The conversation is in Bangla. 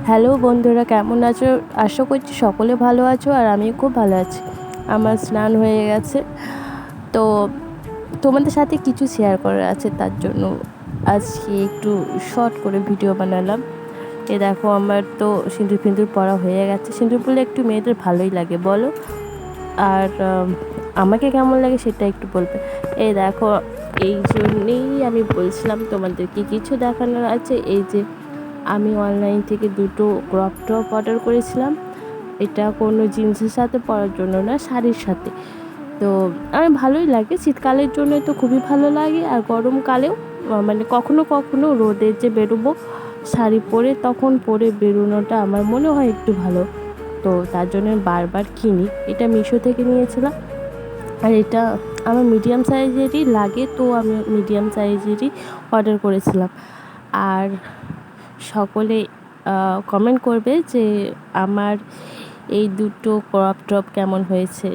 হ্যালো বন্ধুরা, কেমন আছো? আশা করছি সকলে ভালো আছো আর আমি খুব ভালো আছি। আমার স্নান হয়ে গেছে, তো তোমাদের সাথে কিছু শেয়ার করার আছে, তার জন্য আজকে একটু শর্ট করে ভিডিও বানালাম। দেখো, আমার তো সিঁদুর ফিঁদুর পরা হয়ে গেছে। সিঁদুর পরলে একটু মেয়েদের ভালোই লাগে, বলো? আর আমাকে কেমন লাগে সেটা একটু বলবে। দেখো, এই জন্যেই আমি বলছিলাম তোমাদেরকে কিছু দেখানোর আছে। এই যে আমি অনলাইন থেকে দুটো ক্রপ টপ অর্ডার করেছিলাম। এটা কোনো জিন্সের সাথে পরার জন্য না, শাড়ির সাথে। তো আমার ভালোই লাগে, শীতকালের জন্য তো খুবই ভালো লাগে। আর গরমকালেও মানে কখনো কখনো রোদে যে বেরোবো শাড়ি পরে, তখন পরে বেরোনোটা আমার মনে হয় একটু ভালো। তো তার জন্য বারবার কিনি। এটা মিশো থেকে নিয়েছিলাম। আর এটা আমার মিডিয়াম সাইজেরই লাগে, তো আমি মিডিয়াম সাইজেরই অর্ডার করেছিলাম। আর সকলে কমেন্ট করবে যে আমার এই দুটো ক্রপ টপ কেমন হয়েছে।